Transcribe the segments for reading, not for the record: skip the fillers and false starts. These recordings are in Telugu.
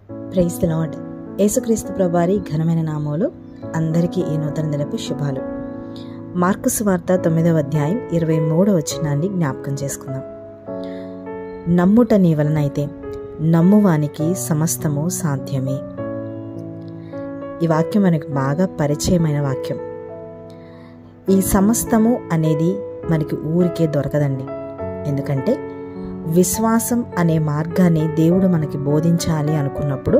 Praise the lord. యేసుక్రీస్తు ప్రభువారి ఘనమైన నామములో అందరికీ ఈ నూతన దినపు శుభాలు. మార్కు సువార్త 9వ అధ్యాయం 23వ వచనాన్ని జ్ఞాపకం చేసుకుందాం. నమ్ముట నీ వలనైతే నమ్మువానికి సమస్తము సాధ్యమే. ఈ వాక్యం మనకు బాగా పరిచయమైన వాక్యం. ఈ సమస్తము అనేది మనకి ఊరికే దొరకదండి. ఎందుకంటే విశ్వాసం అనే మార్గాన్ని దేవుడు మనకి బోధించాలి అనుకున్నప్పుడు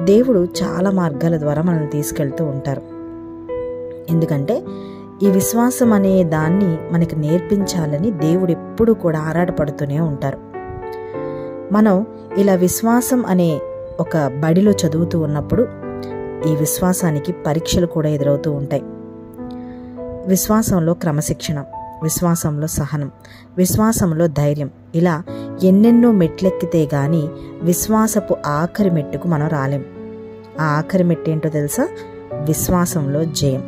దేవుడు చాలా మార్గాల ద్వారా మనల్ని తీసుకెళ్తూ ఉంటారు. ఎందుకంటే ఈ విశ్వాసం అనే దాన్ని మనకి నేర్పించాలని దేవుడు ఎప్పుడు కూడా ఆరాటపడుతూనే ఉంటారు. మనం ఇలా విశ్వాసం అనే ఒక బడిలో చదువుతూ ఉన్నప్పుడు ఈ విశ్వాసానికి పరీక్షలు కూడా ఎదురవుతూ ఉంటాయి. విశ్వాసంలో క్రమశిక్షణ, విశ్వాసంలో సహనం, విశ్వాసంలో ధైర్యం, ఇలా ఎన్నెన్నో మెట్లెక్కితే గాని విశ్వాసపు ఆఖరి మెట్టుకు మనం రాలేం. ఆ ఆఖరి మెట్టేంటో తెలుసా? విశ్వాసంలో జయం.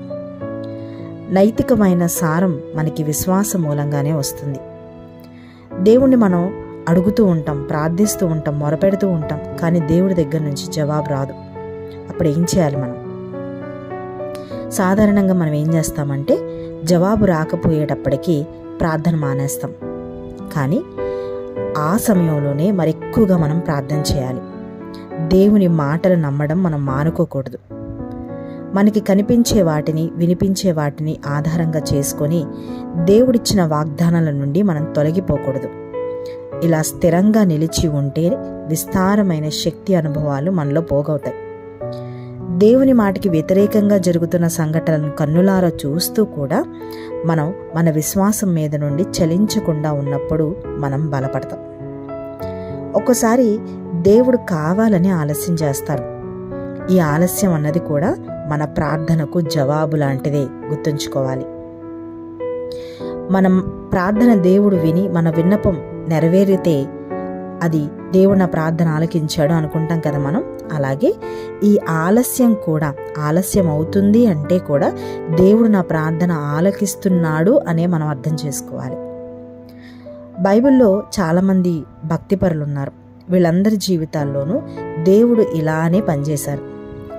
నైతికమైన సారం మనకి విశ్వాసం మూలంగానే వస్తుంది. దేవుణ్ణి మనం అడుగుతూ ఉంటాం, ప్రార్థిస్తూ ఉంటాం, మొరపెడుతూ ఉంటాం, కానీ దేవుడి దగ్గర నుంచి జవాబు రాదు. అప్పుడు ఏం చేయాలి? మనం సాధారణంగా మనం ఏం చేస్తామంటే జవాబు రాకపోయేటప్పటికీ ప్రార్థన మానేస్తాం. కానీ ఆ సమయంలోనే మరెక్కువగా మనం ప్రార్థన చేయాలి. దేవుని మాటలు నమ్మడం మనం మానుకోకూడదు. మనకి కనిపించే వాటిని, వినిపించే వాటిని ఆధారంగా చేసుకొని దేవుడిచ్చిన వాగ్దానాల నుండి మనం తొలగిపోకూడదు. ఇలా స్థిరంగా నిలిచి ఉంటే విస్తారమైన శక్తి అనుభవాలు మనలో పోగవుతాయి. దేవుని మాటకి వ్యతిరేకంగా జరుగుతున్న సంఘటనలను కన్నులారా చూస్తూ కూడా మనం మన విశ్వాసం మీద నుండి చలించకుండా ఉన్నప్పుడు మనం బలపడతాం. ఒక్కోసారి దేవుడు కావాలని ఆలస్యం చేస్తారు. ఈ ఆలస్యం అన్నది కూడా మన ప్రార్థనకు జవాబు లాంటిదే, గుర్తుంచుకోవాలి. మనం ప్రార్థన దేవుడు విని మన విన్నపం నెరవేరితే అది దేవుడు నా ప్రార్థన ఆలకించాడు అనుకుంటాం కదా మనం. అలాగే ఈ ఆలస్యం కూడా, ఆలస్యం అవుతుంది అంటే కూడా దేవుడు నా ప్రార్థన ఆలకిస్తున్నాడు అనే మనం అర్థం చేసుకోవాలి. బైబిల్లో చాలామంది భక్తిపరులు ఉన్నారు. వీళ్ళందరి జీవితాల్లోనూ దేవుడు ఇలానే పనిచేశారు.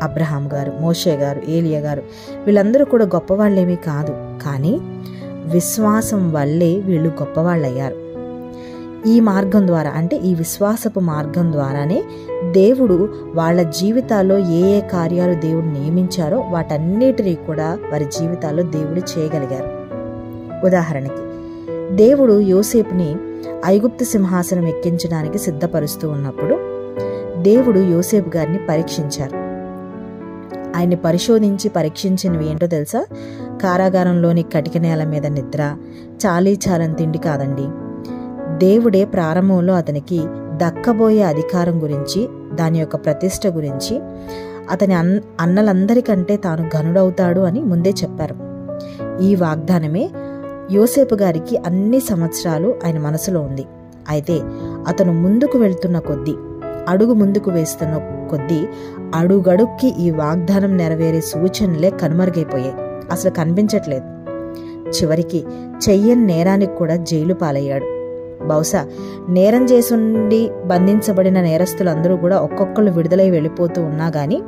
అబ్రహాం గారు, మోషే గారు, ఏలియా గారు, వీళ్ళందరూ కూడా గొప్పవాళ్ళేమీ కాదు, కానీ విశ్వాసం వల్లే వీళ్ళు గొప్పవాళ్ళయ్యారు. ఈ మార్గం ద్వారా, అంటే ఈ విశ్వాసపు మార్గం ద్వారానే దేవుడు వాళ్ళ జీవితాల్లో ఏ ఏ కార్యాలు దేవుడు నియమించారో వాటన్నిటినీ కూడా వారి జీవితాల్లో దేవుడు చేయగలిగారు. ఉదాహరణకి దేవుడు యోసేపుని ఐగుప్తు సింహాసనం ఎక్కించడానికి సిద్ధపరుస్తూ ఉన్నప్పుడు దేవుడు యోసేపు గారిని పరీక్షించారు. ఆయన్ని పరిశోధించి పరీక్షించినవి ఏంటో తెలుసా? కారాగారంలోని కటిక నేల మీద నిద్ర, చాలీచాలని తిండి కాదండి. దేవుడే ప్రారంభంలో అతనికి దక్కబోయే అధికారం గురించి, దాని యొక్క ప్రతిష్ట గురించి, అతని అన్నలందరికంటే తాను ఘనుడవుతాడు అని ముందే చెప్పారు. ఈ వాగ్దానమే యోసేపు గారికి అన్ని సంవత్సరాలు ఆయన మనసులో ఉంది. అయితే అతను ముందుకు వెళ్తున్న కొద్దీ, అడుగు ముందుకు వేస్తున్న కొద్దీ అడుగడుక్కి ఈ వాగ్దానం నెరవేరే సూచనలే కనుమరుగైపోయాయి. అసలు కనిపించట్లేదు. చివరికి చెయ్యని నేరానికి కూడా జైలు పాలయ్యాడు. బహుశా నేరం చేసుండి బంధించబడిన నేరస్తులందరూ కూడా ఒక్కొక్కళ్ళు విడుదలై వెళ్ళిపోతూ ఉన్నా గానీ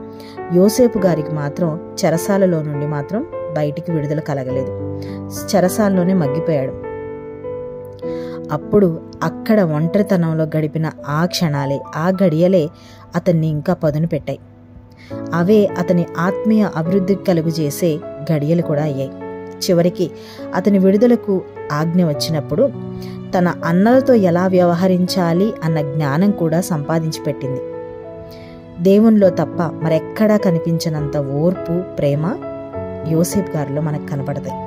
యోసేపు గారికి మాత్రం చెరసాలలో నుండి మాత్రం బయటికి విడుదల కలగలేదు. చెరసాలలోనే మగ్గిపోయాడు. అప్పుడు అక్కడ ఒంటరితనంలో గడిపిన ఆ క్షణాలే, ఆ గడియలే అతన్ని ఇంకా పదును పెట్టాయి. అవే అతని ఆత్మీయ అభివృద్ధి కలుగజేసే గడియలు కూడా అయ్యాయి. చివరికి అతని విడుదలకు ఆజ్ఞ వచ్చినప్పుడు తన అన్నలతో ఎలా వ్యవహరించాలి అన్న జ్ఞానం కూడా సంపాదించి పెట్టింది. దేవునిలో తప్ప మరెక్కడా కనిపించినంత ఓర్పు, ప్రేమ యోసేపు గారిలో మనకు కనపడతాయి.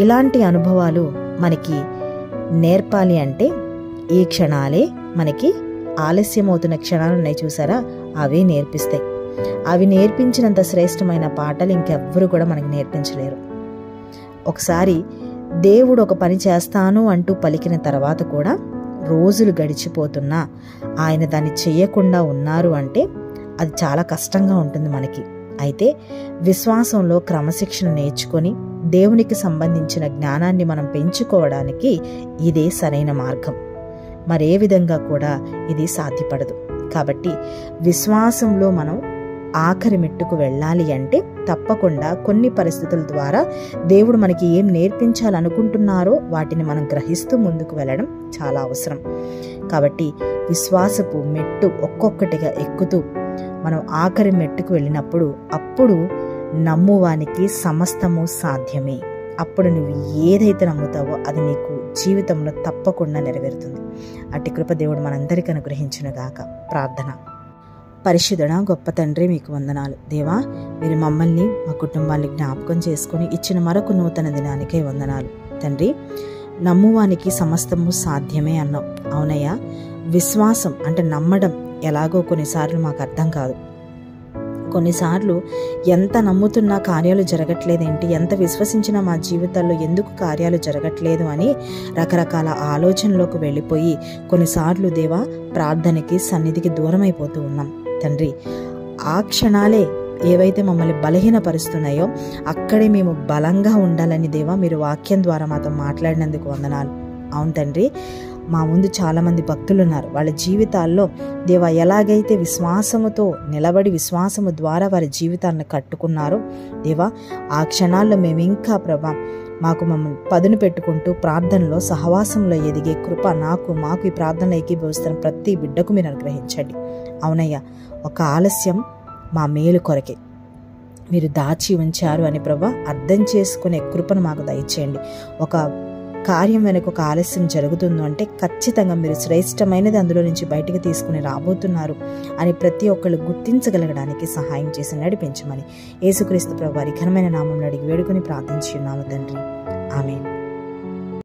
ఇలాంటి అనుభవాలు మనకి నేర్పాలి అంటే ఈ క్షణాలే, మనకి ఆలస్యమవుతున్న క్షణాలు ఉన్నాయి చూసారా, అవే నేర్పిస్తాయి. అవి నేర్పించినంత శ్రేష్టమైన పాఠాలు ఇంకెవ్వరూ కూడా మనకి నేర్పించలేరు. ఒకసారి దేవుడు ఒక పని చేస్తాను అంటూ పలికిన తర్వాత కూడా రోజులు గడిచిపోతున్నా ఆయన దాన్ని చెయ్యకుండా ఉన్నారు అంటే అది చాలా కష్టంగా ఉంటుంది మనకి. అయితే విశ్వాసంలో క్రమశిక్షణ నేర్చుకొని దేవునికి సంబంధించిన జ్ఞానాన్ని మనం పెంచుకోవడానికి ఇదే సరైన మార్గం. మరే విధంగా కూడా ఇది సాధ్యపడదు. కాబట్టి విశ్వాసంలో మనం ఆఖరి మెట్టుకు వెళ్ళాలి అంటే తప్పకుండా కొన్ని పరిస్థితుల ద్వారా దేవుడు మనకి ఏం నేర్పించాలనుకుంటున్నారో వాటిని మనం గ్రహిస్తూ ముందుకు వెళ్ళడం చాలా అవసరం. కాబట్టి విశ్వాసపు మెట్టు ఒక్కొక్కటిగా ఎక్కుతూ మనం ఆఖరి మెట్టుకు వెళ్ళినప్పుడు అప్పుడు నమ్మువానికి సమస్తము సాధ్యమే. అప్పుడు నువ్వు ఏదైతే నమ్ముతావో అది నీకు జీవితంలో తప్పకుండా నెరవేరుతుంది. అట్టి కృప దేవుడు మనందరికీ అనుగ్రహించునుగాక. ప్రార్థన. పరిశుద్ధుడా గొప్ప తండ్రి, మీకు వందనాలు. దేవా, మీరు మమ్మల్ని మా కుటుంబాన్ని జ్ఞాపకం చేసుకుని ఇచ్చిన మరొక నూతన దినానికే వందనాలు తండ్రి. నమ్మువానికి సమస్తము సాధ్యమే అన్నావు. అవునయ్యా, విశ్వాసం అంటే నమ్మడం ఎలాగో కొన్నిసార్లు మాకు అర్థం కాదు. కొన్నిసార్లు ఎంత నమ్ముతున్నా కార్యాలు జరగట్లేదేంటి, ఎంత విశ్వసించినా మా జీవితాల్లో ఎందుకు కార్యాలు జరగట్లేదు అని రకరకాల ఆలోచనలోకి వెళ్ళిపోయి కొన్నిసార్లు దేవా ప్రార్థనకి సన్నిధికి దూరమైపోతూ ఉన్నాం తండ్రి. ఆ క్షణాలే ఏవైతే మమ్మల్ని బలహీనపరుస్తున్నాయో అక్కడే మేము బలంగా ఉండాలని దేవా మీరు వాక్యం ద్వారా మాతో మాట్లాడినందుకు వందనాలు. అవును తండ్రి, మా ముందు చాలామంది భక్తులు ఉన్నారు. వాళ్ళ జీవితాల్లో దేవా ఎలాగైతే విశ్వాసముతో నిలబడి విశ్వాసము ద్వారా వారి జీవితాన్ని కట్టుకున్నారో దేవా ఆ క్షణాల్లో మేము ఇంకా ప్రభా మమ్మల్ని పదును పెట్టుకుంటూ ప్రార్థనలో సహవాసంలో ఎదిగే కృప మాకు ఈ ప్రార్థనలో ఏకీభవిస్తున్న ప్రతి బిడ్డకు మీరు అనుగ్రహించండి. అవునయ్యా, ఒక ఆలస్యం మా మేలు కొరకే మీరు దాచి ఉంచారు అని ప్రభా అర్థం చేసుకునే కృపను మాకు దయచేయండి. ఒక కార్యం వెనక ఒక ఆలస్యం జరుగుతుందో అంటే ఖచ్చితంగా మీరు శ్రేష్టమైనది అందులో నుంచి బయటకు తీసుకుని రాబోతున్నారు అని ప్రతి ఒక్కళ్ళు గుర్తించగలగడానికి సహాయం చేసి నడిపించమని యేసుక్రీస్తు ప్రభు వారి ఘనమైన నామంలో అడిగి వేడుకొని ప్రార్థించున్నాము తండ్రి. ఆమేన్.